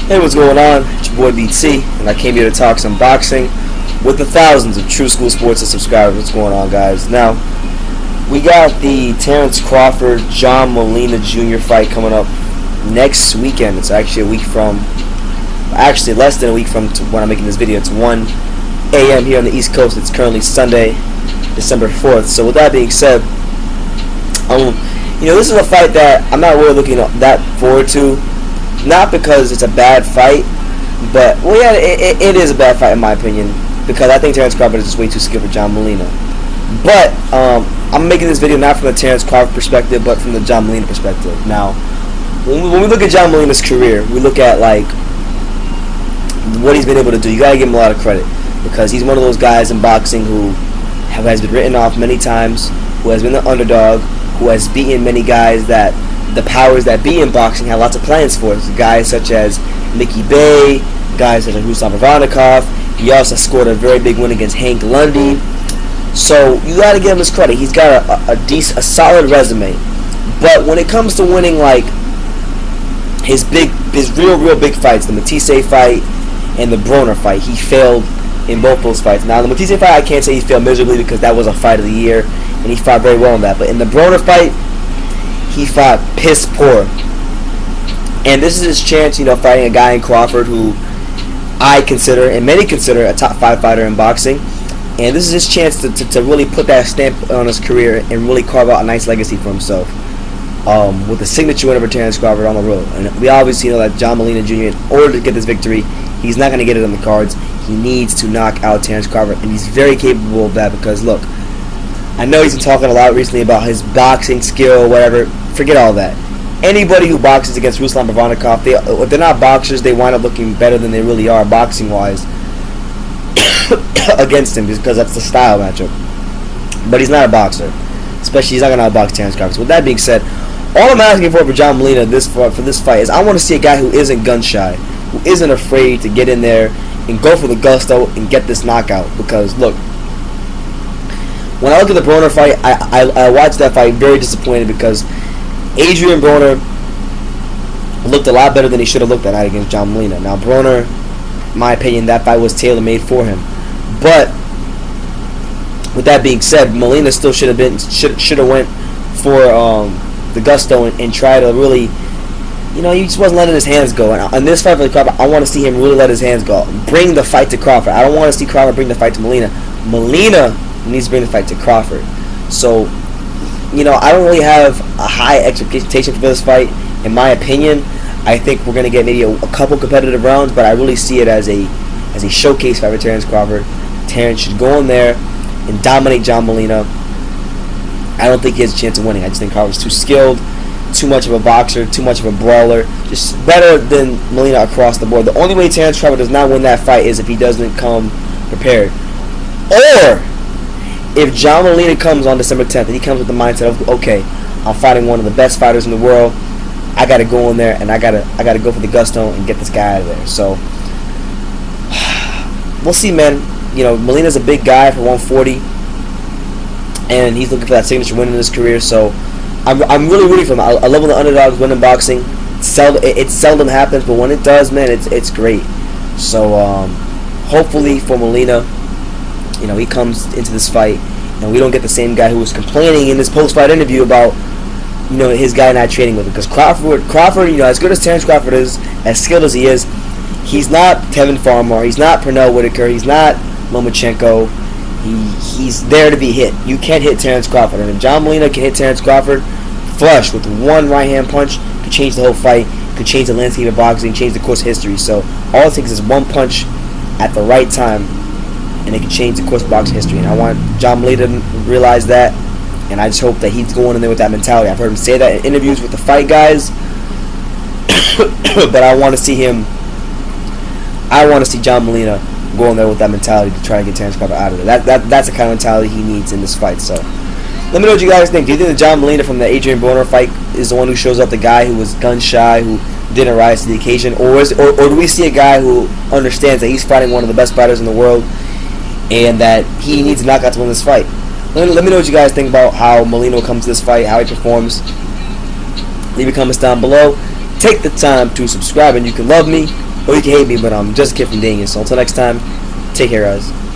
Hey, what's going on? It's your boy BT, and I came here to talk some boxing with the thousands of True School Sports subscribers. What's going on, guys? Now, we got the Terence Crawford Molina Jr. fight coming up next weekend. It's actually less than a week from when I'm making this video. It's 1 a.m. here on the East Coast. It's currently Sunday, December 4th. So with that being said, this is a fight that I'm not really looking that forward to. Not because it's a bad fight, but, it is a bad fight in my opinion, because I think Terence Crawford is just way too skilled for Molina. But I'm making this video not from the Terence Crawford perspective, but from the Molina perspective. Now, when we look at Molina's career, we look at what he's been able to do. You gotta give him a lot of credit, because he's one of those guys in boxing who has been written off many times, who has been the underdog, who has beaten many guys that the powers that be in boxing had lots of plans for. Guys such as Mickey Bay, guys such as Ruslan Barvanikov. He also scored a very big win against Hank Lundy. So you got to give him his credit. He's got a solid resume. But when it comes to winning his real big fights, the Matisse fight and the Broner fight, he failed in both those fights. Now the Matisse fight, I can't say he failed miserably, because that was a fight of the year and he fought very well in that. But in the Broner fight, he fought piss poor. And this is his chance, fighting a guy in Crawford who I consider, and many consider, a top 5 fighter in boxing. And this is his chance to really put that stamp on his career and really carve out a nice legacy for himself. With a signature win over Terence Crawford on the road. And we obviously know that Molina Jr., in order to get this victory, he's not going to get it on the cards. He needs to knock out Terence Crawford, and he's very capable of that, because, look, I know he's been talking a lot recently about his boxing skill or whatever. Forget all that. Anybody who boxes against Ruslan Barvanikov, if they're not boxers, they wind up looking better than they really are boxing-wise against him, because that's the style matchup. But he's not a boxer. Especially, he's not going to outbox Terence Crawford. So with that being said, all I'm asking for Molina for this fight is I want to see a guy who isn't gun-shy, who isn't afraid to get in there and go for the gusto and get this knockout. Because, look, when I look at the Broner fight, I watched that fight very disappointed, because Adrien Broner looked a lot better than he should have looked that night against Molina. Now, Broner, in my opinion, that fight was tailor-made for him. But with that being said, Molina still should have went for the gusto and try to really, he just wasn't letting his hands go. And on this fight for Crawford, I want to see him really let his hands go. Bring the fight to Crawford. I don't want to see Crawford bring the fight to Molina. Molina needs to bring the fight to Crawford. So, I don't really have a high expectation for this fight. In my opinion, I think we're going to get maybe a couple competitive rounds, but I really see it as a showcase fight for Terence Crawford. Terence should go in there and dominate Molina. I don't think he has a chance of winning. I just think Crawford's too skilled, too much of a boxer, too much of a brawler, just better than Molina across the board. The only way Terence Crawford does not win that fight is if he doesn't come prepared. Or if Molina comes on December 10th and he comes with the mindset of, okay, I'm fighting one of the best fighters in the world, I got to go in there and I gotta go for the gusto and get this guy out of there. So we'll see, man. Molina's a big guy for 140, and he's looking for that signature win in his career. So I'm really rooting for him. I love when the underdogs win in boxing. It seldom happens, but when it does, man, it's great. So hopefully for Molina, he comes into this fight, and we don't get the same guy who was complaining in this post-fight interview about, his guy not training with him. Because Crawford, as good as Terence Crawford is, as skilled as he is, he's not Tevin Farmer, he's not Pernell Whitaker, he's not Lomachenko. He's there to be hit. You can't hit Terence Crawford, and if Molina can hit Terence Crawford flush with one right-hand punch, could change the whole fight, could change the landscape of boxing, change the course of history. So all it takes is one punch at the right time, and it can change the course of boxing history. And I want Molina to realize that, and I just hope that he's going in there with that mentality. I've heard him say that in interviews with the fight guys, but I want to see Molina go in there with that mentality to try to get Terence Crawford out of there. That's the kind of mentality he needs in this fight. So let me know what you guys think. Do you think that Molina from the Adrien Broner fight is the one who shows up, the guy who was gun shy, who didn't rise to the occasion, or do we see a guy who understands that he's fighting one of the best fighters in the world and that he needs a knockout to win this fight? Let me know what you guys think about how Molina comes to this fight, how he performs. Leave your comments down below. Take the time to subscribe, and you can love me Or you can hate me, but I'm just a kid from Daniel. So until next time, take care, guys.